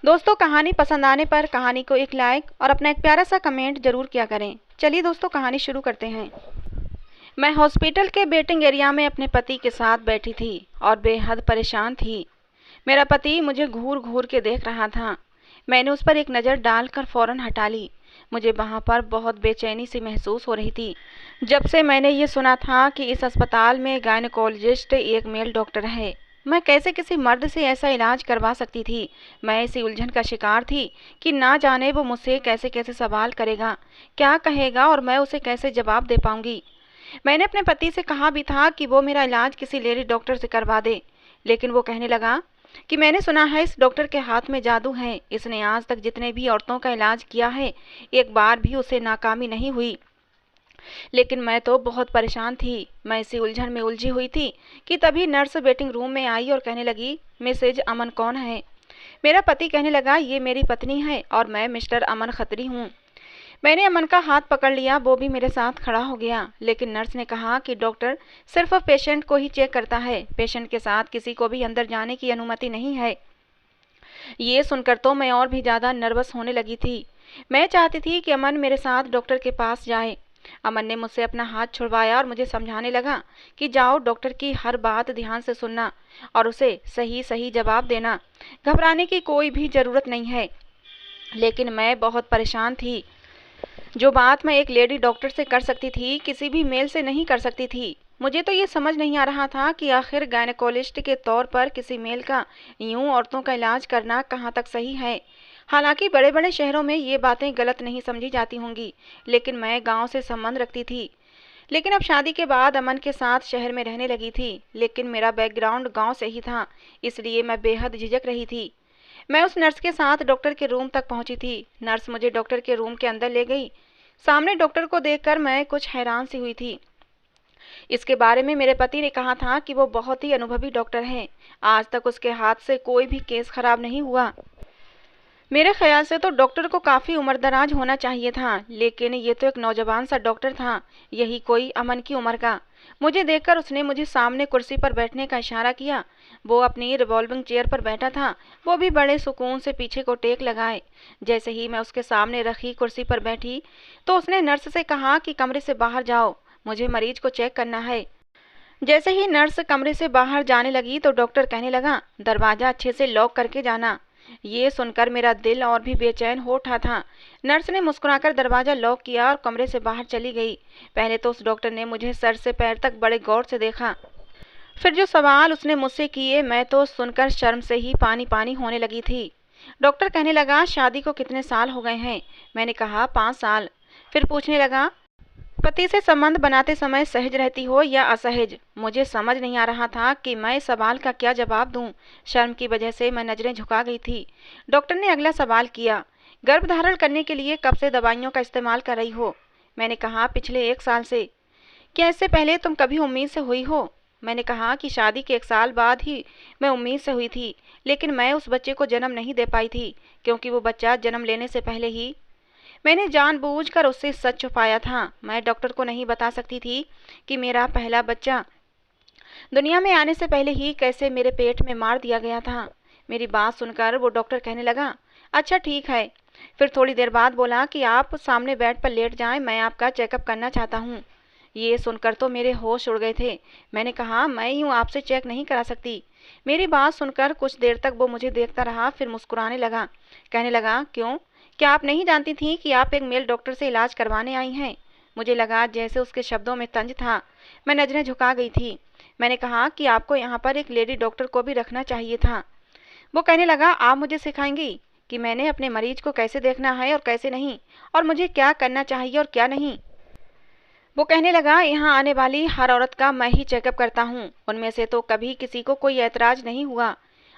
दोस्तों, कहानी पसंद आने पर कहानी को एक लाइक और अपना एक प्यारा सा कमेंट जरूर किया करें। चलिए दोस्तों, कहानी शुरू करते हैं। मैं हॉस्पिटल के वेटिंग एरिया में अपने पति के साथ बैठी थी और बेहद परेशान थी। मेरा पति मुझे घूर घूर के देख रहा था। मैंने उस पर एक नज़र डालकर फौरन हटा ली। मुझे वहाँ पर बहुत बेचैनी सी महसूस हो रही थी। जब से मैंने ये सुना था कि इस अस्पताल में गायनेकोलॉजिस्ट एक मेल डॉक्टर है, मैं कैसे किसी मर्द से ऐसा इलाज करवा सकती थी। मैं इसी उलझन का शिकार थी कि ना जाने वो मुझसे कैसे कैसे सवाल करेगा, क्या कहेगा और मैं उसे कैसे जवाब दे पाऊंगी। मैंने अपने पति से कहा भी था कि वो मेरा इलाज किसी लेडी डॉक्टर से करवा दे, लेकिन वो कहने लगा कि मैंने सुना है इस डॉक्टर के हाथ में जादू है। इसने आज तक जितने भी औरतों का इलाज किया है, एक बार भी उसे नाकामी नहीं हुई। लेकिन मैं तो बहुत परेशान थी। मैं इसी उलझन में उलझी हुई थी कि तभी नर्स वेटिंग रूम में आई और कहने लगी, मिसेज अमन कौन है? मेरा पति कहने लगा, ये मेरी पत्नी है और मैं मिस्टर अमन खत्री हूँ। मैंने अमन का हाथ पकड़ लिया, वो भी मेरे साथ खड़ा हो गया। लेकिन नर्स ने कहा कि डॉक्टर सिर्फ पेशेंट को ही चेक करता है, पेशेंट के साथ किसी को भी अंदर जाने की अनुमति नहीं है। ये सुनकर तो मैं और भी ज़्यादा नर्वस होने लगी थी। मैं चाहती थी कि अमन मेरे साथ डॉक्टर के पास जाए। अमन ने मुझसे अपना हाथ छुड़वाया और मुझे समझाने लगा कि जाओ, डॉक्टर की हर बात ध्यान से सुनना और उसे सही सही जवाब देना। घबराने की कोई भी ज़रूरत नहीं है। लेकिन मैं बहुत परेशान थी। जो बात मैं एक लेडी डॉक्टर से कर सकती थी, किसी भी मेल से नहीं कर सकती थी। मुझे तो ये समझ नहीं आ रहा था कि आखिर गायनेकोलॉजिस्ट के तौर पर किसी मेल का यूं औरतों का इलाज करना कहाँ तक सही है। हालांकि बड़े बड़े शहरों में ये बातें गलत नहीं समझी जाती होंगी, लेकिन मैं गांव से संबंध रखती थी। लेकिन अब शादी के बाद अमन के साथ शहर में रहने लगी थी, लेकिन मेरा बैकग्राउंड गांव से ही था, इसलिए मैं बेहद झिझक रही थी। मैं उस नर्स के साथ डॉक्टर के रूम तक पहुंची थी। नर्स मुझे डॉक्टर के रूम के अंदर ले गई। सामने डॉक्टर को देखकर मैं कुछ हैरान सी हुई थी। इसके बारे में मेरे पति ने कहा था कि वो बहुत ही अनुभवी डॉक्टर हैं। आज तक उसके हाथ से कोई भी केस खराब नहीं हुआ। मेरे ख्याल से तो डॉक्टर को काफ़ी उम्रदराज होना चाहिए था, लेकिन ये तो एक नौजवान सा डॉक्टर था, यही कोई अमन की उम्र का। मुझे देखकर उसने मुझे सामने कुर्सी पर बैठने का इशारा किया। वो अपनी रिवॉल्विंग चेयर पर बैठा था, वो भी बड़े सुकून से पीछे को टेक लगाए। जैसे ही मैं उसके सामने रखी कुर्सी पर बैठी, तो उसने नर्स से कहा कि कमरे से बाहर जाओ, मुझे मरीज को चेक करना है। जैसे ही नर्स कमरे से बाहर जाने लगी तो डॉक्टर कहने लगा, दरवाज़ा अच्छे से लॉक करके जाना। ये सुनकर मेरा दिल और भी बेचैन हो उठा था। नर्स ने मुस्कुराकर दरवाज़ा लॉक किया और कमरे से बाहर चली गई। पहले तो उस डॉक्टर ने मुझे सर से पैर तक बड़े गौर से देखा। फिर जो सवाल उसने मुझसे किए, मैं तो सुनकर शर्म से ही पानी पानी होने लगी थी। डॉक्टर कहने लगा, शादी को कितने साल हो गए हैं? मैंने कहा 5 साल। फिर पूछने लगा, पति से संबंध बनाते समय सहज रहती हो या असहज? मुझे समझ नहीं आ रहा था कि मैं इस सवाल का क्या जवाब दूं। शर्म की वजह से मैं नजरें झुका गई थी। डॉक्टर ने अगला सवाल किया, गर्भधारण करने के लिए कब से दवाइयों का इस्तेमाल कर रही हो? मैंने कहा, पिछले 1 साल से। क्या इससे पहले तुम कभी उम्मीद से हुई हो? मैंने कहा कि शादी के 1 साल बाद ही मैं उम्मीद से हुई थी, लेकिन मैं उस बच्चे को जन्म नहीं दे पाई थी, क्योंकि वो बच्चा जन्म लेने से पहले ही मैंने जानबूझकर उससे सच छुपाया था। मैं डॉक्टर को नहीं बता सकती थी कि मेरा पहला बच्चा दुनिया में आने से पहले ही कैसे मेरे पेट में मार दिया गया था। मेरी बात सुनकर वो डॉक्टर कहने लगा, अच्छा ठीक है। फिर थोड़ी देर बाद बोला कि आप सामने बेड पर लेट जाएं, मैं आपका चेकअप करना चाहता हूँ। ये सुनकर तो मेरे होश उड़ गए थे। मैंने कहा, मैं यूँ आपसे चेक नहीं करा सकती। मेरी बात सुनकर कुछ देर तक वो मुझे देखता रहा, फिर मुस्कुराने लगा। कहने लगा, क्यों, क्या आप नहीं जानती थी कि आप एक मेल डॉक्टर से इलाज करवाने आई हैं? मुझे लगा जैसे उसके शब्दों में तंज था। मैं नजरें झुका गई थी। मैंने कहा कि आपको यहाँ पर एक लेडी डॉक्टर को भी रखना चाहिए था। वो कहने लगा, आप मुझे सिखाएंगी कि मैंने अपने मरीज को कैसे देखना है और कैसे नहीं, और मुझे क्या करना चाहिए और क्या नहीं। वो कहने लगा, यहाँ आने वाली हर औरत का मैं ही चेकअप करता हूँ, उनमें से तो कभी किसी को कोई ऐतराज नहीं हुआ।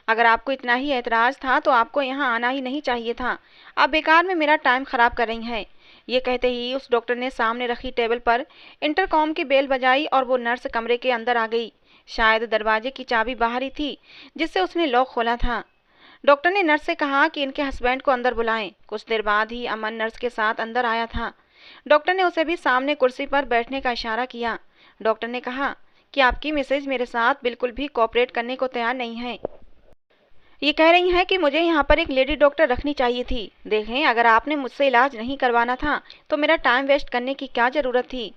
अगर आपको इतना ही ऐतराज था तो आपको यहाँ आना ही नहीं चाहिए था। आप बेकार में मेरा टाइम खराब कर रही हैं। ये कहते ही उस डॉक्टर ने सामने रखी टेबल पर इंटरकॉम की बेल बजाई और वो नर्स कमरे के अंदर आ गई। शायद दरवाजे की चाबी बाहर ही थी, जिससे उसने लॉक खोला था। डॉक्टर ने नर्स से कहा कि इनके हस्बैंड को अंदर बुलाएं। कुछ देर बाद ही अमन नर्स के साथ अंदर आया था। डॉक्टर ने उसे भी सामने कुर्सी पर बैठने का इशारा किया। डॉक्टर ने कहा कि आपकी मिसेज मेरे साथ बिल्कुल भी कोऑपरेट करने को तैयार नहीं है। ये कह रही हैं कि मुझे यहाँ पर एक लेडी डॉक्टर रखनी चाहिए थी। देखें, अगर आपने मुझसे इलाज नहीं करवाना था तो मेरा टाइम वेस्ट करने की क्या ज़रूरत थी।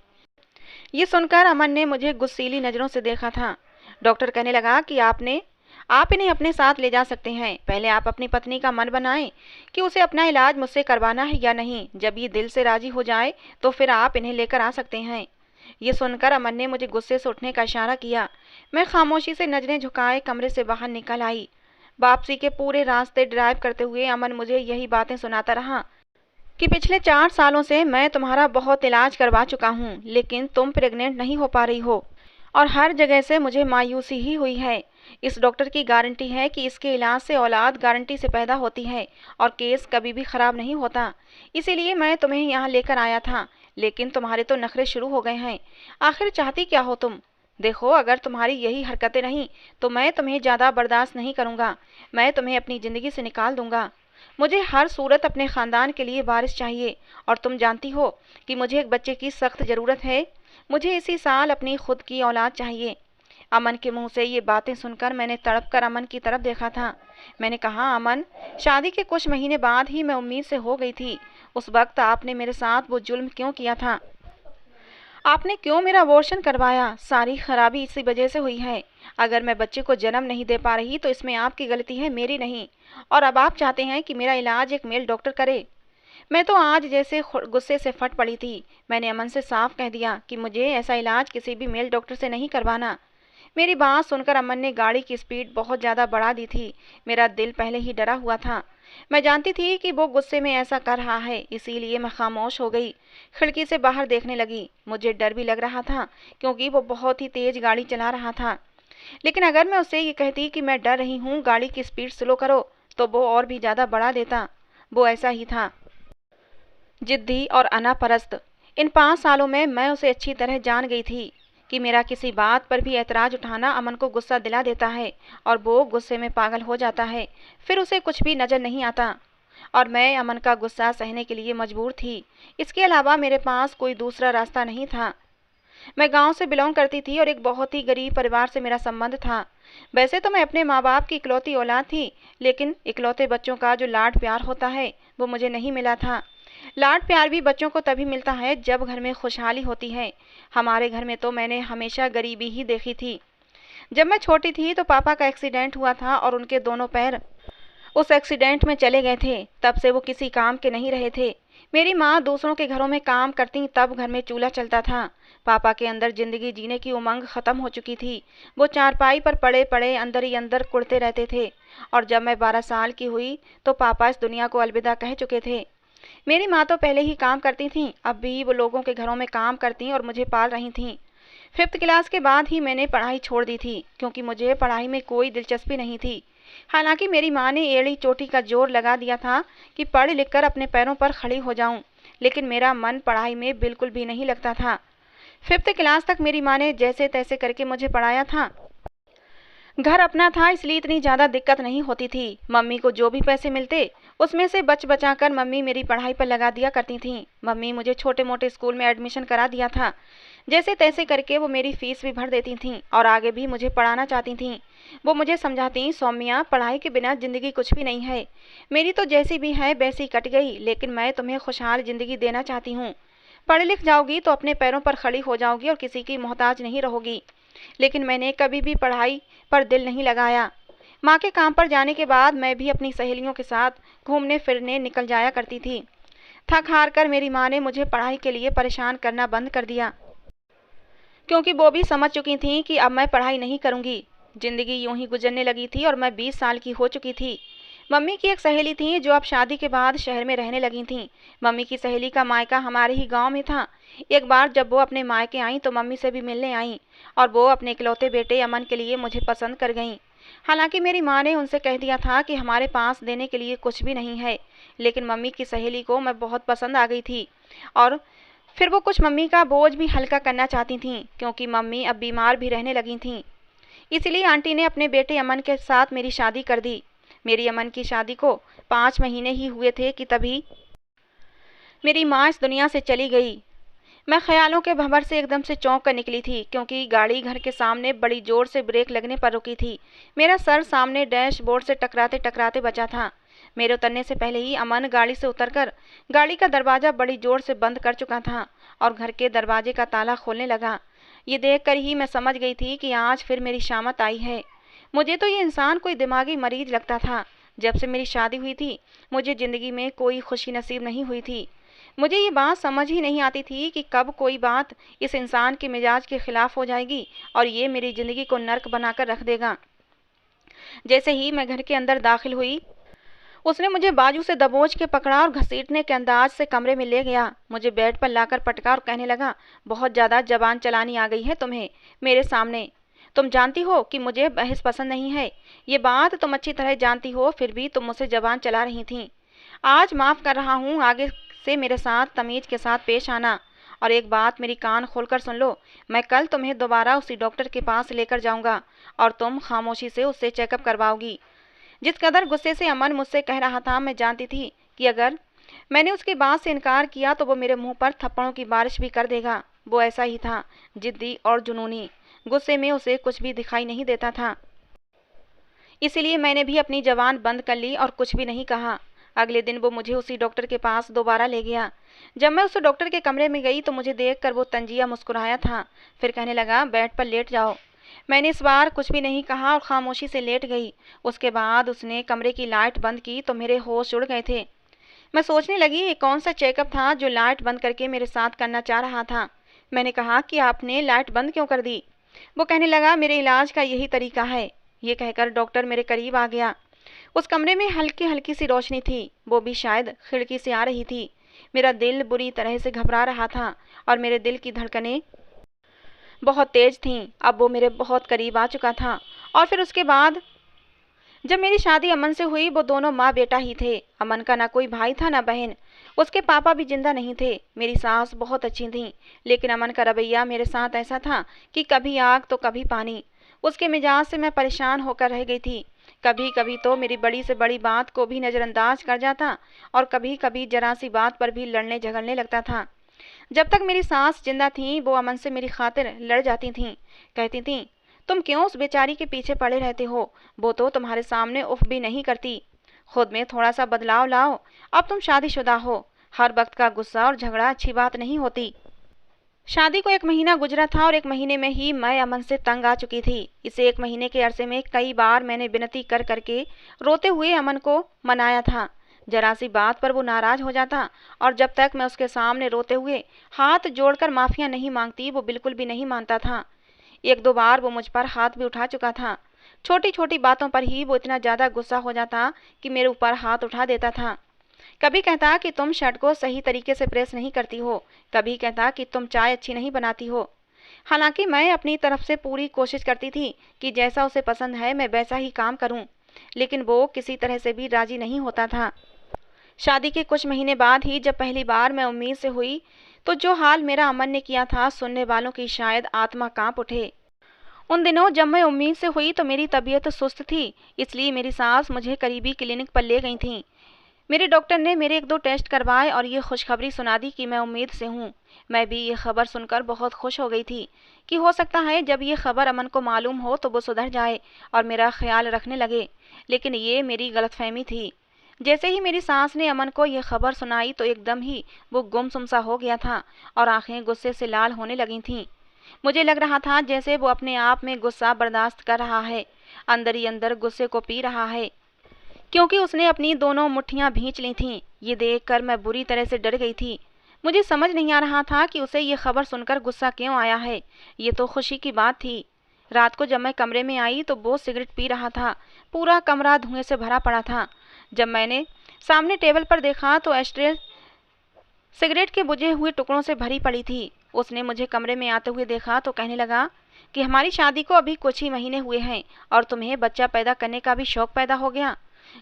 ये सुनकर अमन ने मुझे गुस्सीली नज़रों से देखा था। डॉक्टर कहने लगा कि आप इन्हें अपने साथ ले जा सकते हैं। पहले आप अपनी पत्नी का मन बनाएं कि उसे अपना इलाज मुझसे करवाना है या नहीं। जब ये दिल से राजी हो जाए तो फिर आप इन्हें लेकर आ सकते हैं। ये सुनकर अमन ने मुझे गुस्से से उठने का इशारा किया। मैं खामोशी से नजरें झुकाए कमरे से बाहर निकल आई। वापसी के पूरे रास्ते ड्राइव करते हुए अमन मुझे यही बातें सुनाता रहा कि पिछले 4 सालों से मैं तुम्हारा बहुत इलाज करवा चुका हूँ, लेकिन तुम प्रेग्नेंट नहीं हो पा रही हो और हर जगह से मुझे मायूसी ही हुई है। इस डॉक्टर की गारंटी है कि इसके इलाज से औलाद गारंटी से पैदा होती है और केस कभी भी ख़राब नहीं होता। इसीलिए मैं तुम्हें यहाँ लेकर आया था, लेकिन तुम्हारे तो नखरे शुरू हो गए हैं। आखिर चाहती क्या हो तुम? देखो, अगर तुम्हारी यही हरकतें रहीं तो मैं तुम्हें ज़्यादा बर्दाश्त नहीं करूँगा। मैं तुम्हें अपनी ज़िंदगी से निकाल दूँगा। मुझे हर सूरत अपने ख़ानदान के लिए वारिस चाहिए और तुम जानती हो कि मुझे एक बच्चे की सख्त ज़रूरत है। मुझे इसी साल अपनी खुद की औलाद चाहिए। अमन के मुंह से ये बातें सुनकर मैंने तड़प कर अमन की तरफ देखा था। मैंने कहा, अमन, शादी के कुछ महीने बाद ही मैं उम्मीद से हो गई थी। उस वक्त आपने मेरे साथ वो जुल्म क्यों किया था? आपने क्यों मेरा अबॉर्शन करवाया? सारी खराबी इसी वजह से हुई है। अगर मैं बच्चे को जन्म नहीं दे पा रही तो इसमें आपकी गलती है, मेरी नहीं। और अब आप चाहते हैं कि मेरा इलाज एक मेल डॉक्टर करे। मैं तो आज जैसे गुस्से से फट पड़ी थी। मैंने अमन से साफ कह दिया कि मुझे ऐसा इलाज किसी भी मेल डॉक्टर से नहीं करवाना। मेरी बात सुनकर अमन ने गाड़ी की स्पीड बहुत ज़्यादा बढ़ा दी थी। मेरा दिल पहले ही डरा हुआ था। मैं जानती थी कि वो गुस्से में ऐसा कर रहा है, इसीलिए मैं खामोश हो गई। खिड़की से बाहर देखने लगी। मुझे डर भी लग रहा था क्योंकि वो बहुत ही तेज़ गाड़ी चला रहा था। लेकिन अगर मैं उससे ये कहती कि मैं डर रही हूँ, गाड़ी की स्पीड स्लो करो, तो वो और भी ज़्यादा बढ़ा देता। वो ऐसा ही था, जिद्दी और अनापरस्त। इन 5 सालों में मैं उसे अच्छी तरह जान गई थी कि मेरा किसी बात पर भी ऐतराज़ उठाना अमन को गुस्सा दिला देता है और वो गुस्से में पागल हो जाता है। फिर उसे कुछ भी नज़र नहीं आता और मैं अमन का गुस्सा सहने के लिए मजबूर थी। इसके अलावा मेरे पास कोई दूसरा रास्ता नहीं था। मैं गांव से बिलोंग करती थी और एक बहुत ही गरीब परिवार से मेरा संबंध था। वैसे तो मैं अपने माँ बाप की इकलौती औलाद थी, लेकिन इकलौते बच्चों का जो लाड प्यार होता है वो मुझे नहीं मिला था। लाड प्यार भी बच्चों को तभी मिलता है जब घर में खुशहाली होती है। हमारे घर में तो मैंने हमेशा गरीबी ही देखी थी। जब मैं छोटी थी तो पापा का एक्सीडेंट हुआ था और उनके दोनों पैर उस एक्सीडेंट में चले गए थे। तब से वो किसी काम के नहीं रहे थे। मेरी माँ दूसरों के घरों में काम करती, तब घर में चूल्हा चलता था। पापा के अंदर जिंदगी जीने की उमंग खत्म हो चुकी थी। वो चारपाई पर पड़े पड़े अंदर ही अंदर कुढ़ते रहते थे और जब मैं 12 साल की हुई तो पापा इस दुनिया को अलविदा कह चुके थे। मेरी माँ तो पहले ही काम करती थीं, अब भी वो लोगों के घरों में काम करती और मुझे पाल रही थीं। 5th क्लास के बाद ही मैंने पढ़ाई छोड़ दी थी क्योंकि मुझे पढ़ाई में कोई दिलचस्पी नहीं थी। हालांकि मेरी माँ ने एड़ी चोटी का जोर लगा दिया था कि पढ़ लिख कर अपने पैरों पर खड़ी हो जाऊं, लेकिन मेरा मन पढ़ाई में बिल्कुल भी नहीं लगता था। 5th क्लास तक मेरी माँ ने जैसे तैसे करके मुझे पढ़ाया था। घर अपना था इसलिए इतनी ज़्यादा दिक्कत नहीं होती थी। मम्मी को जो भी पैसे मिलते उसमें से बच बचा कर मम्मी मेरी पढ़ाई पर लगा दिया करती थीं। मम्मी मुझे छोटे मोटे स्कूल में एडमिशन करा दिया था। जैसे तैसे करके वो मेरी फीस भी भर देती थीं और आगे भी मुझे पढ़ाना चाहती थीं। वो मुझे समझाती, सौम्या, पढ़ाई के बिना ज़िंदगी कुछ भी नहीं है। मेरी तो जैसी भी है वैसी कट गई, लेकिन मैं तुम्हें खुशहाल ज़िंदगी देना चाहती हूँ। पढ़ लिख जाओगी तो अपने पैरों पर खड़ी हो जाओगी और किसी की मोहताज नहीं रहोगी। लेकिन मैंने कभी भी पढ़ाई पर दिल नहीं लगाया। माँ के काम पर जाने के बाद मैं भी अपनी सहेलियों के साथ घूमने फिरने निकल जाया करती थी। थक हार कर मेरी माँ ने मुझे पढ़ाई के लिए परेशान करना बंद कर दिया, क्योंकि वो भी समझ चुकी थी कि अब मैं पढ़ाई नहीं करूँगी। ज़िंदगी यूं ही गुजरने लगी थी और मैं 20 साल की हो चुकी थी। मम्मी की एक सहेली थी जो अब शादी के बाद शहर में रहने लगी थी। मम्मी की सहेली का मायका हमारे ही गांव में था। एक बार जब वो अपने मायके आईं तो मम्मी से भी मिलने आईं और वो अपने इकलौते बेटे अमन के लिए मुझे पसंद कर गईं। हालांकि मेरी माँ ने उनसे कह दिया था कि हमारे पास देने के लिए कुछ भी नहीं है, लेकिन मम्मी की सहेली को मैं बहुत पसंद आ गई थी और फिर वो कुछ मम्मी का बोझ भी हल्का करना चाहती थीं, क्योंकि मम्मी अब बीमार भी रहने लगी थीं। इसलिए आंटी ने अपने बेटे अमन के साथ मेरी शादी कर दी। मेरी अमन की शादी को 5 महीने ही हुए थे कि तभी मेरी माँ इस दुनिया से चली गई। मैं ख्यालों के भंवर से एकदम से चौंक कर निकली थी, क्योंकि गाड़ी घर के सामने बड़ी जोर से ब्रेक लगने पर रुकी थी। मेरा सर सामने डैशबोर्ड से टकराते टकराते बचा था। मेरे उतरने से पहले ही अमन गाड़ी से उतरकर गाड़ी का दरवाज़ा बड़ी जोर से बंद कर चुका था और घर के दरवाजे का ताला खोलने लगा। ये देखकर ही मैं समझ गई थी कि आज फिर मेरी शामत आई है। मुझे तो ये इंसान कोई दिमागी मरीज लगता था। जब से मेरी शादी हुई थी, मुझे ज़िंदगी में कोई खुशी नसीब नहीं हुई थी। मुझे ये बात समझ ही नहीं आती थी कि कब कोई बात इस इंसान के मिजाज के खिलाफ हो जाएगी और ये मेरी ज़िंदगी को नर्क बनाकर रख देगा। जैसे ही मैं घर के अंदर दाखिल हुई, उसने मुझे बाजू से दबोच के पकड़ा और घसीटने के अंदाज से कमरे में ले गया। मुझे बेड पर लाकर पटका और कहने लगा, बहुत ज़्यादा जबान चलानी आ गई है तुम्हें मेरे सामने। तुम जानती हो कि मुझे बहस पसंद नहीं है। ये बात तुम अच्छी तरह जानती हो, फिर भी तुम मुझसे जबान चला रही थी। आज माफ़ कर रहा हूँ, आगे से मेरे साथ तमीज़ के साथ पेश आना। और एक बात मेरी कान खोलकर सुन लो, मैं कल तुम्हें दोबारा उसी डॉक्टर के पास लेकर जाऊँगा और तुम खामोशी से उससे चेकअप करवाओगी। जिस कदर गुस्से से अमन मुझसे कह रहा था, मैं जानती थी कि अगर मैंने उसकी बात से इनकार किया तो वो मेरे मुंह पर थप्पड़ों की बारिश भी कर देगा। वो ऐसा ही था, जिद्दी और जुनूनी। गुस्से में उसे कुछ भी दिखाई नहीं देता था। इसीलिए मैंने भी अपनी ज़बान बंद कर ली और कुछ भी नहीं कहा। अगले दिन वो मुझे उसी डॉक्टर के पास दोबारा ले गया। जब मैं उस डॉक्टर के कमरे में गई तो मुझे देखकर वो तंजिया मुस्कुराया था। फिर कहने लगा, बेड पर लेट जाओ। मैंने इस बार कुछ भी नहीं कहा और खामोशी से लेट गई। उसके बाद उसने कमरे की लाइट बंद की तो मेरे होश उड़ गए थे। मैं सोचने लगी, ये कौन सा चेकअप था जो लाइट बंद करके मेरे साथ करना चाह रहा था। मैंने कहा कि आपने लाइट बंद क्यों कर दी? वो कहने लगा, मेरे इलाज का यही तरीका है। ये कहकर डॉक्टर मेरे करीब आ गया। उस कमरे में हल्की हल्की सी रोशनी थी, वो भी शायद खिड़की से आ रही थी। मेरा दिल बुरी तरह से घबरा रहा था और मेरे दिल की धड़कनें बहुत तेज थीं। अब वो मेरे बहुत करीब आ चुका था। और फिर उसके बाद जब मेरी शादी अमन से हुई, वो दोनों माँ बेटा ही थे। अमन का ना कोई भाई था ना बहन। उसके पापा भी जिंदा नहीं थे। मेरी सास बहुत अच्छी थी, लेकिन अमन का रवैया मेरे साथ ऐसा था कि कभी आग तो कभी पानी। उसके मिजाज से मैं परेशान होकर रह गई थी। कभी कभी तो मेरी बड़ी से बड़ी बात को भी नज़रअंदाज कर जाता और कभी कभी जरा सी बात पर भी लड़ने झगड़ने लगता था। जब तक मेरी सास जिंदा थी, वो अमन से मेरी खातिर लड़ जाती थीं। कहती थीं, तुम क्यों उस बेचारी के पीछे पड़े रहते हो? वो तो तुम्हारे सामने उफ भी नहीं करती। खुद में थोड़ा सा बदलाव लाओ। अब तुम शादीशुदा हो। हर वक्त का गुस्सा और झगड़ा अच्छी बात नहीं होती। शादी को 1 महीना गुजरा था और 1 महीने में ही मैं अमन से तंग आ चुकी थी। इसे 1 महीने के अरसे में कई बार मैंने विनती कर करके रोते हुए अमन को मनाया था। जरा सी बात पर वो नाराज हो जाता और जब तक मैं उसके सामने रोते हुए हाथ जोड़कर माफिया नहीं मांगती, वो बिल्कुल भी नहीं मानता था। 1-2 बार वो मुझ पर हाथ भी उठा चुका था। छोटी छोटी बातों पर ही वो इतना ज़्यादा गुस्सा हो जाता कि मेरे ऊपर हाथ उठा देता था। कभी कहता कि तुम शर्ट को सही तरीके से प्रेस नहीं करती हो, कभी कहता कि तुम चाय अच्छी नहीं बनाती हो। हालांकि मैं अपनी तरफ से पूरी कोशिश करती थी कि जैसा उसे पसंद है मैं वैसा ही काम करूं, लेकिन वो किसी तरह से भी राजी नहीं होता था। शादी के कुछ महीने बाद ही जब पहली बार मैं उम्मीद से हुई, तो जो हाल मेरा अमन ने किया था, सुनने वालों की शायद आत्मा कांप उठे। उन दिनों जब मैं उम्मीद से हुई तो मेरी तबीयत सुस्त थी, इसलिए मेरी सास मुझे करीबी क्लिनिक पर ले गई थी। मेरे डॉक्टर ने मेरे 1-2 टेस्ट करवाए और ये खुशखबरी सुना दी कि मैं उम्मीद से हूँ। मैं भी ये खबर सुनकर बहुत खुश हो गई थी कि हो सकता है जब ये खबर अमन को मालूम हो तो वो सुधर जाए और मेरा ख्याल रखने लगे। लेकिन ये मेरी गलतफहमी थी। जैसे ही मेरी सास ने अमन को यह खबर सुनाई तो एकदम ही वो गुमसुम सा हो गया था और आंखें गुस्से से लाल होने लगी थीं। मुझे लग रहा था जैसे वो अपने आप में गुस्सा बर्दाश्त कर रहा है, अंदर ही अंदर गुस्से को पी रहा है, क्योंकि उसने अपनी दोनों मुट्ठियां भींच ली थीं। ये देखकर मैं बुरी तरह से डर गई थी। मुझे समझ नहीं आ रहा था कि उसे ये खबर सुनकर गुस्सा क्यों आया है। ये तो खुशी की बात थी। रात को जब मैं कमरे में आई तो वो सिगरेट पी रहा था। पूरा कमरा धुएं से भरा पड़ा था। जब मैंने सामने टेबल पर देखा तो एस्ट्रे सिगरेट के बुझे हुए टुकड़ों से भरी पड़ी थी। उसने मुझे कमरे में आते हुए देखा तो कहने लगा कि हमारी शादी को अभी कुछ ही महीने हुए हैं और तुम्हें बच्चा पैदा करने का भी शौक पैदा हो गया।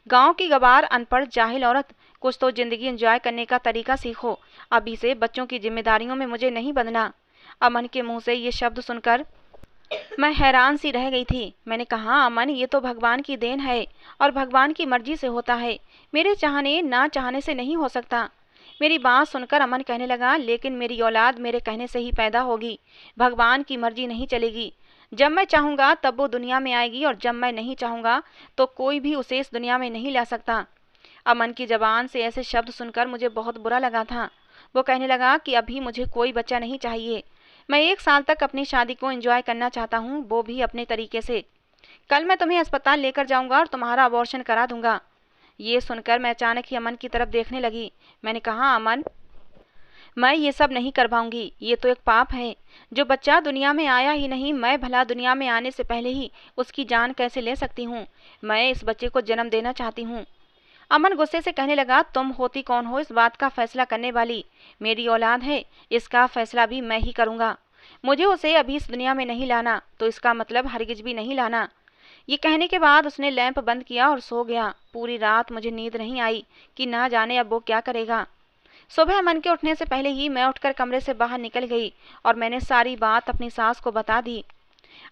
गांव की गवार अनपढ़ जाहिल औरत, कुछ तो जिंदगी एंजॉय करने का तरीका सीखो। अभी से बच्चों की जिम्मेदारियों में मुझे नहीं बंधना। अमन के मुंह से ये शब्द सुनकर मैं हैरान सी रह गई थी। मैंने कहा, अमन, ये तो भगवान की देन है और भगवान की मर्जी से होता है। मेरे चाहने ना चाहने से नहीं हो सकता। मेरी बात सुनकर अमन कहने लगा, लेकिन मेरी औलाद मेरे कहने से ही पैदा होगी, भगवान की मर्जी नहीं चलेगी। जब मैं चाहूँगा तब वो दुनिया में आएगी और जब मैं नहीं चाहूँगा तो कोई भी उसे इस दुनिया में नहीं ला सकता। अमन की ज़बान से ऐसे शब्द सुनकर मुझे बहुत बुरा लगा था। वो कहने लगा कि अभी मुझे कोई बच्चा नहीं चाहिए। मैं 1 साल तक अपनी शादी को एंजॉय करना चाहता हूँ, वो भी अपने तरीके से। कल मैं तुम्हें अस्पताल लेकर जाऊँगा और तुम्हारा अबॉर्शन करा दूँगा। ये सुनकर मैं अचानक ही अमन की तरफ देखने लगी। मैंने कहा, अमन, मैं ये सब नहीं कर पाऊंगी, ये तो एक पाप है। जो बच्चा दुनिया में आया ही नहीं, मैं भला दुनिया में आने से पहले ही उसकी जान कैसे ले सकती हूँ। मैं इस बच्चे को जन्म देना चाहती हूँ। अमन गुस्से से कहने लगा, तुम होती कौन हो इस बात का फैसला करने वाली? मेरी औलाद है, इसका फैसला भी मैं ही करूँगा। मुझे उसे अभी इस दुनिया में नहीं लाना तो इसका मतलब हरगिज भी नहीं लाना। ये कहने के बाद उसने लैंप बंद किया और सो गया। पूरी रात मुझे नींद नहीं आई कि ना जाने अब वो क्या करेगा। सुबह अमन के उठने से पहले ही मैं उठकर कमरे से बाहर निकल गई और मैंने सारी बात अपनी सास को बता दी।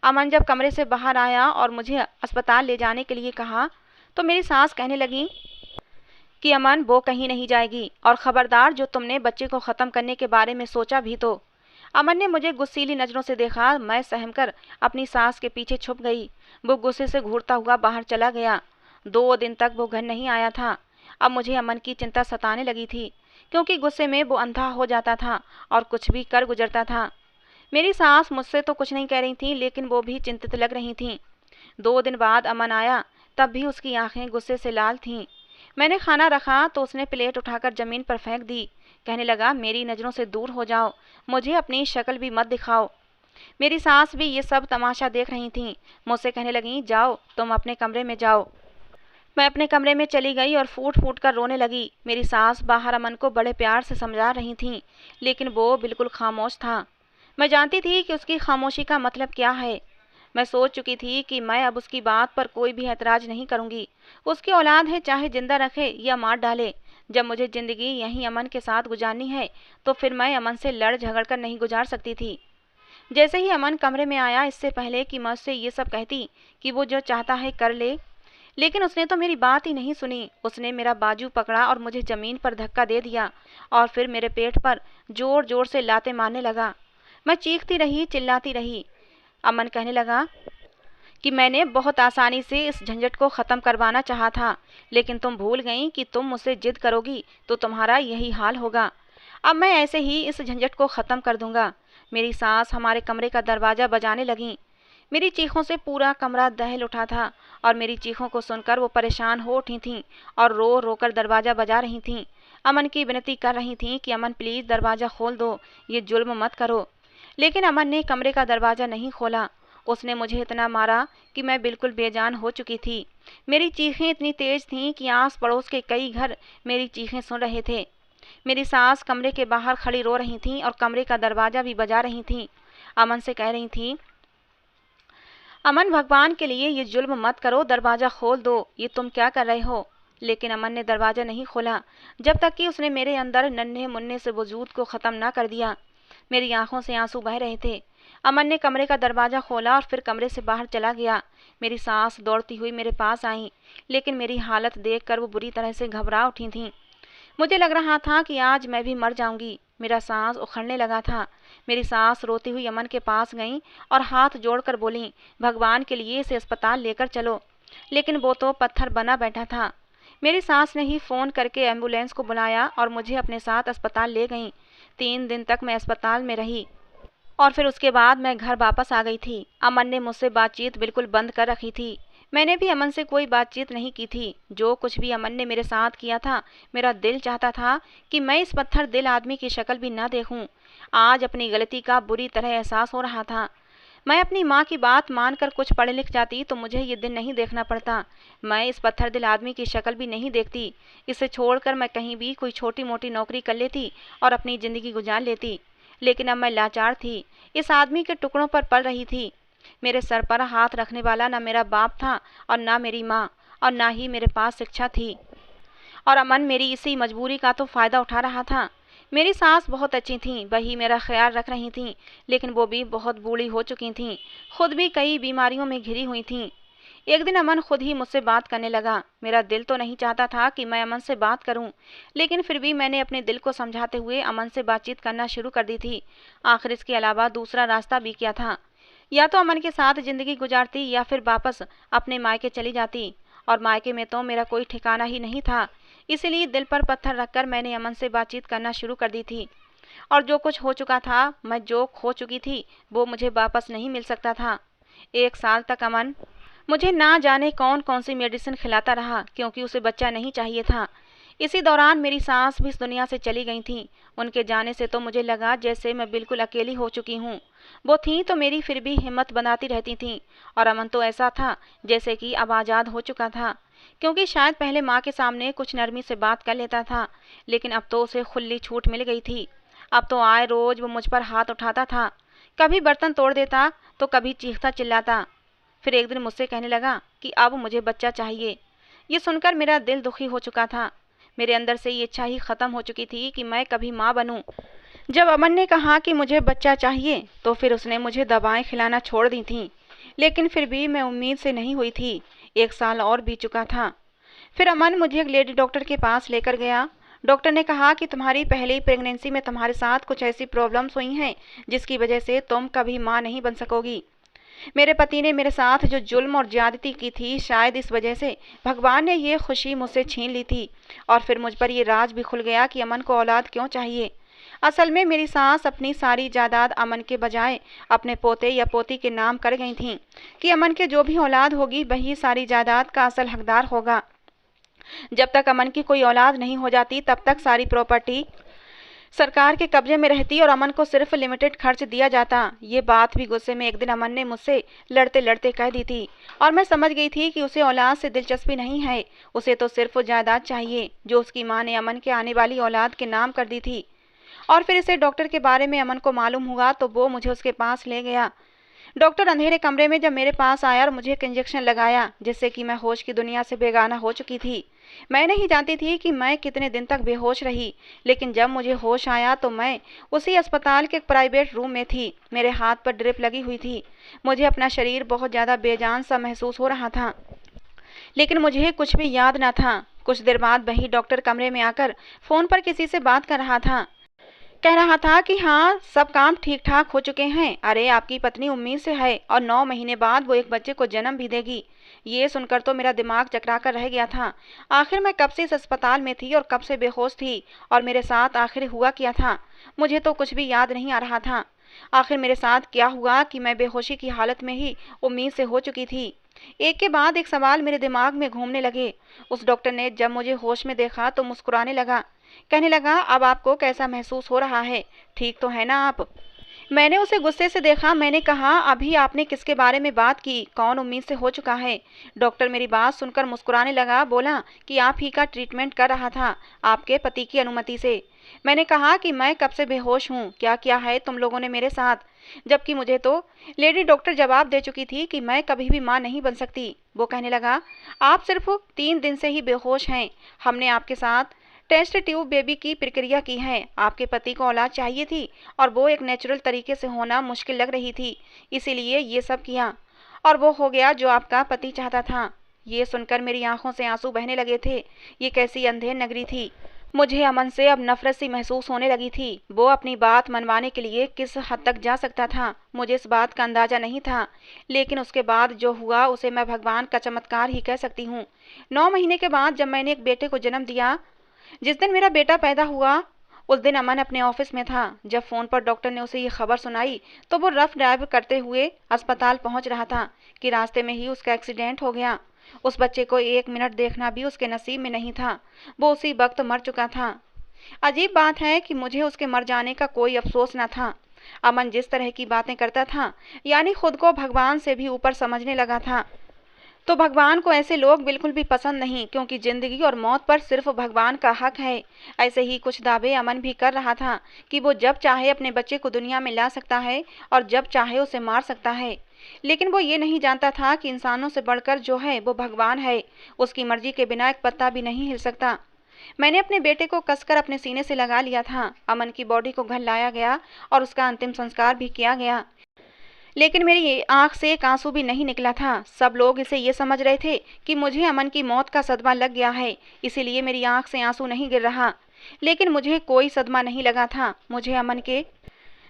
अमन जब कमरे से बाहर आया और मुझे अस्पताल ले जाने के लिए कहा तो मेरी सास कहने लगी कि अमन, वो कहीं नहीं जाएगी और खबरदार जो तुमने बच्चे को ख़त्म करने के बारे में सोचा भी तो। अमन ने मुझे गुस्सीली नज़रों से देखा। मैं सहमकर अपनी सास के पीछे छुप गई। वो गुस्से से घूरता हुआ बाहर चला गया। 2 दिन तक वो घर नहीं आया था। अब मुझे अमन की चिंता सताने लगी थी, क्योंकि गुस्से में वो अंधा हो जाता था और कुछ भी कर गुजरता था। मेरी सास मुझसे तो कुछ नहीं कह रही थी, लेकिन वो भी चिंतित लग रही थीं। 2 दिन बाद अमन आया, तब भी उसकी आंखें गुस्से से लाल थीं। मैंने खाना रखा तो उसने प्लेट उठाकर ज़मीन पर फेंक दी। कहने लगा, मेरी नज़रों से दूर हो जाओ, मुझे अपनी शक्ल भी मत दिखाओ। मेरी सास भी ये सब तमाशा देख रही थीं। मुझसे कहने लगी, जाओ तुम अपने कमरे में जाओ। मैं अपने कमरे में चली गई और फूट फूट कर रोने लगी। मेरी सास बाहर अमन को बड़े प्यार से समझा रही थीं, लेकिन वो बिल्कुल खामोश था। मैं जानती थी कि उसकी खामोशी का मतलब क्या है। मैं सोच चुकी थी कि मैं अब उसकी बात पर कोई भी ऐतराज़ नहीं करूंगी। उसकी औलाद है, चाहे जिंदा रखे या मार डाले। जब मुझे ज़िंदगी यहीं अमन के साथ गुजारनी है तो फिर मैं अमन से लड़ झगड़ कर नहीं गुजार सकती थी। जैसे ही अमन कमरे में आया, इससे पहले कि मैं उससे ये सब कहती कि वो जो चाहता है कर ले, लेकिन उसने तो मेरी बात ही नहीं सुनी। उसने मेरा बाजू पकड़ा और मुझे ज़मीन पर धक्का दे दिया और फिर मेरे पेट पर ज़ोर ज़ोर से लातें मारने लगा। मैं चीखती रही, चिल्लाती रही। अमन कहने लगा कि मैंने बहुत आसानी से इस झंझट को ख़त्म करवाना चाहा था, लेकिन तुम भूल गई कि तुम मुझसे जिद करोगी तो तुम्हारा यही हाल होगा। अब मैं ऐसे ही इस झंझट को ख़त्म कर दूंगा। मेरी सास हमारे कमरे का दरवाज़ा बजाने लगी। मेरी चीखों से पूरा कमरा दहल उठा था और मेरी चीखों को सुनकर वो परेशान हो उठी थीं और रो रो कर दरवाज़ा बजा रही थीं। अमन की विनती कर रही थीं कि अमन प्लीज़ दरवाज़ा खोल दो, ये जुल्म मत करो। लेकिन अमन ने कमरे का दरवाज़ा नहीं खोला। उसने मुझे इतना मारा कि मैं बिल्कुल बेजान हो चुकी थी। मेरी चीखें इतनी तेज़ थीं कि आस पड़ोस के कई घर मेरी चीखें सुन रहे थे। मेरी सास कमरे के बाहर खड़ी रो रही थीं और कमरे का दरवाज़ा भी बजा रही थीं। अमन से कह रही थीं, अमन, भगवान के लिए ये जुल्म मत करो, दरवाज़ा खोल दो, ये तुम क्या कर रहे हो? लेकिन अमन ने दरवाज़ा नहीं खोला जब तक कि उसने मेरे अंदर नन्हे मुन्ने से वजूद को ख़त्म ना कर दिया। मेरी आंखों से आंसू बह रहे थे। अमन ने कमरे का दरवाज़ा खोला और फिर कमरे से बाहर चला गया। मेरी सास दौड़ती हुई मेरे पास आई, लेकिन मेरी हालत देखकर वो बुरी तरह से घबरा उठी थीं। मुझे लग रहा था कि आज मैं भी मर जाऊंगी। मेरा सांस उखड़ने लगा था। मेरी सास रोती हुई अमन के पास गई और हाथ जोड़कर बोली, भगवान के लिए इसे अस्पताल लेकर चलो। लेकिन वो तो पत्थर बना बैठा था। मेरी सास ने ही फ़ोन करके एम्बुलेंस को बुलाया और मुझे अपने साथ अस्पताल ले गई। 3 दिन तक मैं अस्पताल में रही और फिर उसके बाद मैं घर वापस आ गई थी। अमन ने मुझसे बातचीत बिल्कुल बंद कर रखी थी। मैंने भी अमन से कोई बातचीत नहीं की थी। जो कुछ भी अमन ने मेरे साथ किया था, मेरा दिल चाहता था कि मैं इस पत्थर दिल आदमी की शक्ल भी न देखूं। आज अपनी गलती का बुरी तरह एहसास हो रहा था। मैं अपनी माँ की बात मानकर कुछ पढ़ लिख जाती तो मुझे ये दिन नहीं देखना पड़ता। मैं इस पत्थर दिल आदमी की शक्ल भी नहीं देखती। इसे छोड़कर मैं कहीं भी कोई छोटी मोटी नौकरी कर लेती और अपनी ज़िंदगी गुजार लेती। लेकिन अब मैं लाचार थी, इस आदमी के टुकड़ों पर पल रही थी। मेरे सर पर हाथ रखने वाला ना मेरा बाप था और ना मेरी माँ, और ना ही मेरे पास शिक्षा थी। और अमन मेरी इसी मजबूरी का तो फ़ायदा उठा रहा था। मेरी सास बहुत अच्छी थीं, वही मेरा ख्याल रख रही थीं, लेकिन वो भी बहुत बूढ़ी हो चुकी थीं, खुद भी कई बीमारियों में घिरी हुई थीं। एक दिन अमन खुद ही मुझसे बात करने लगा। मेरा दिल तो नहीं चाहता था कि मैं अमन से बात करूं, लेकिन फिर भी मैंने अपने दिल को समझाते हुए अमन से बातचीत करना शुरू कर दी थी। आखिर इसके अलावा दूसरा रास्ता भी क्या था? या तो अमन के साथ जिंदगी गुजारती या फिर वापस अपने मायके चली जाती, और मायके में तो मेरा कोई ठिकाना ही नहीं था। इसीलिए दिल पर पत्थर रखकर मैंने अमन से बातचीत करना शुरू कर दी थी। और जो कुछ हो चुका था, मैं जो खो चुकी थी, वो मुझे वापस नहीं मिल सकता था। 1 साल तक अमन मुझे ना जाने कौन कौन सी मेडिसिन खिलाता रहा, क्योंकि उसे बच्चा नहीं चाहिए था। इसी दौरान मेरी सास भी इस दुनिया से चली गई थी। उनके जाने से तो मुझे लगा जैसे मैं बिल्कुल अकेली हो चुकी हूँ। वो थी तो मेरी फिर भी हिम्मत बनाती रहती थी, और अमन तो ऐसा था जैसे कि अब आज़ाद हो चुका था, क्योंकि शायद पहले माँ के सामने कुछ नरमी से बात कर लेता था, लेकिन अब तो उसे खुली छूट मिल गई थी। अब तो आए रोज वो मुझ पर हाथ उठाता था, कभी बर्तन तोड़ देता तो कभी चीखता चिल्लाता। फिर एक दिन मुझसे कहने लगा कि अब मुझे बच्चा चाहिए। ये सुनकर मेरा दिल दुखी हो चुका था। मेरे अंदर से ये इच्छा ही खत्म हो चुकी थी कि मैं कभी माँ बनूं। जब अमन ने कहा कि मुझे बच्चा चाहिए, तो फिर उसने मुझे दवाएं खिलाना छोड़ दी थीं। लेकिन फिर भी मैं उम्मीद से नहीं हुई थी। 1 साल और बीत चुका था। फिर अमन मुझे एक लेडी डॉक्टर के पास लेकर गया। डॉक्टर ने कहा कि तुम्हारी पहली प्रेगनेंसी में तुम्हारे साथ कुछ ऐसी प्रॉब्लम्स हुई हैं जिसकी वजह से तुम कभी माँ नहीं बन सकोगी। मेरे पति ने मेरे साथ जो जुल्म और ज्यादती की थी, शायद इस वजह से भगवान ने ये खुशी मुझसे छीन ली थी। और फिर मुझ पर ये राज भी खुल गया कि अमन को औलाद क्यों चाहिए। असल में मेरी सास अपनी सारी जायदाद अमन के बजाय अपने पोते या पोती के नाम कर गई थीं, कि अमन के जो भी औलाद होगी वही सारी जायदाद का असल हकदार होगा। जब तक अमन की कोई औलाद नहीं हो जाती, तब तक सारी प्रॉपर्टी सरकार के कब्जे में रहती और अमन को सिर्फ लिमिटेड खर्च दिया जाता। ये बात भी गुस्से में एक दिन अमन ने मुझसे लड़ते लड़ते कह दी थी, और मैं समझ गई थी कि उसे औलाद से दिलचस्पी नहीं है। उसे तो सिर्फ जायदाद चाहिए जो उसकी माँ ने अमन के आने वाली औलाद के नाम कर दी थी। और फिर इसे डॉक्टर के बारे में अमन को मालूम हुआ तो वो मुझे उसके पास ले गया। डॉक्टर अंधेरे कमरे में जब मेरे पास आया और मुझे एक इंजेक्शन लगाया, जिससे कि मैं होश की दुनिया से बेगाना हो चुकी थी। मैं नहीं जानती थी कि मैं कितने दिन तक बेहोश रही, लेकिन जब मुझे होश आया तो मैं उसी अस्पताल के एक प्राइवेट रूम में थी। मेरे हाथ पर ड्रिप लगी हुई थी। मुझे अपना शरीर बहुत ज़्यादा बेजान सा महसूस हो रहा था, लेकिन मुझे कुछ भी याद न था। कुछ देर बाद वही डॉक्टर कमरे में आकर फ़ोन पर किसी से बात कर रहा था। कह रहा था कि हाँ, सब काम ठीक ठाक हो चुके हैं। अरे, आपकी पत्नी उम्मीद से है और 9 महीने बाद वो एक बच्चे को जन्म भी देगी। ये सुनकर तो मेरा दिमाग चकरा कर रह गया था। आखिर मैं कब से इस अस्पताल में थी और कब से बेहोश थी, और मेरे साथ आखिर हुआ क्या था? मुझे तो कुछ भी याद नहीं आ रहा था। आखिर मेरे साथ क्या हुआ कि मैं बेहोशी की हालत में ही उम्मीद से हो चुकी थी? एक के बाद एक सवाल मेरे दिमाग में घूमने लगे। उस डॉक्टर ने जब मुझे होश में देखा तो मुस्कुराने लगा। कहने लगा, अब आपको कैसा महसूस हो रहा है? ठीक तो है ना आप? मैंने उसे गुस्से से देखा। मैंने कहा, अभी आपने किसके बारे में बात की? कौन उम्मीद से हो चुका है? डॉक्टर मेरी बात सुनकर मुस्कुराने लगा। बोला कि आप ही का ट्रीटमेंट कर रहा था, आपके पति की अनुमति से। मैंने कहा कि मैं कब से बेहोश हूँ, क्या किया है तुम लोगों ने मेरे साथ? जबकि मुझे तो लेडी डॉक्टर जवाब दे चुकी थी कि मैं कभी भी माँ नहीं बन सकती। वो कहने लगा, आप सिर्फ 3 दिन से ही बेहोश हैं। हमने आपके साथ टेस्ट ट्यूब बेबी की प्रक्रिया की है। आपके पति को औलाद चाहिए थी और वो एक नेचुरल तरीके से होना मुश्किल लग रही थी, इसीलिए ये सब किया, और वो हो गया जो आपका पति चाहता था। ये सुनकर मेरी आंखों से आंसू बहने लगे थे। ये कैसी अंधेर नगरी थी। मुझे अमन से अब नफरत सी महसूस होने लगी थी। वो अपनी बात मनवाने के लिए किस हद तक जा सकता था, मुझे इस बात का अंदाजा नहीं था। लेकिन उसके बाद जो हुआ उसे मैं भगवान का चमत्कार ही कह सकती हूँ। 9 महीने के बाद जब मैंने एक बेटे को जन्म दिया, जिस दिन मेरा बेटा पैदा हुआ, उस दिन अमन अपने ऑफिस में था। जब फ़ोन पर डॉक्टर ने उसे ये खबर सुनाई तो वो रफ ड्राइव करते हुए अस्पताल पहुंच रहा था कि रास्ते में ही उसका एक्सीडेंट हो गया। उस बच्चे को 1 मिनट देखना भी उसके नसीब में नहीं था। वो उसी वक्त मर चुका था। अजीब बात है कि मुझे उसके मर जाने का कोई अफसोस न था। अमन जिस तरह की बातें करता था, यानी खुद को भगवान से भी ऊपर समझने लगा था। तो भगवान को ऐसे लोग बिल्कुल भी पसंद नहीं, क्योंकि जिंदगी और मौत पर सिर्फ भगवान का हक है। ऐसे ही कुछ दावे अमन भी कर रहा था कि वो जब चाहे अपने बच्चे को दुनिया में ला सकता है और जब चाहे उसे मार सकता है। लेकिन वो ये नहीं जानता था कि इंसानों से बढ़कर जो है वो भगवान है। उसकी मर्जी के बिना एक पत्ता भी नहीं हिल सकता। मैंने अपने बेटे को कसकर अपने सीने से लगा लिया था। अमन की बॉडी को घर लाया गया और उसका अंतिम संस्कार भी किया गया। लेकिन मेरी आंख से एक आंसू भी नहीं निकला था। सब लोग इसे ये समझ रहे थे कि मुझे अमन की मौत का सदमा लग गया है, इसीलिए मेरी आंख से आंसू नहीं गिर रहा। लेकिन मुझे कोई सदमा नहीं लगा था। मुझे अमन के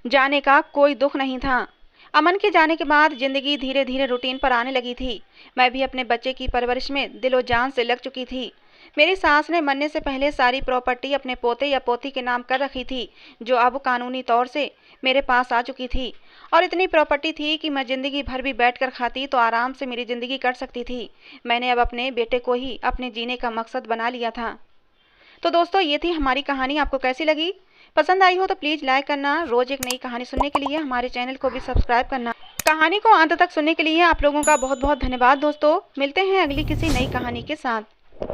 जाने का कोई दुख नहीं था। अमन के जाने के बाद जिंदगी धीरे धीरे रूटीन पर आने लगी थी। मैं भी अपने बच्चे की परवरिश में दिलो जान से लग चुकी थी। मेरी सास ने मरने से पहले सारी प्रॉपर्टी अपने पोते या पोती के नाम कर रखी थी, जो अब कानूनी तौर से मेरे पास आ चुकी थी। और इतनी प्रॉपर्टी थी कि मैं जिंदगी भर भी बैठकर खाती तो आराम से मेरी जिंदगी कट सकती थी। मैंने अब अपने बेटे को ही अपने जीने का मकसद बना लिया था। तो दोस्तों, ये थी हमारी कहानी। आपको कैसी लगी? पसंद आई हो तो प्लीज़ लाइक करना। रोज़ एक नई कहानी सुनने के लिए हमारे चैनल को भी सब्सक्राइब करना। कहानी को अंत तक सुनने के लिए आप लोगों का बहुत बहुत धन्यवाद दोस्तों। मिलते हैं अगली किसी नई कहानी के साथ।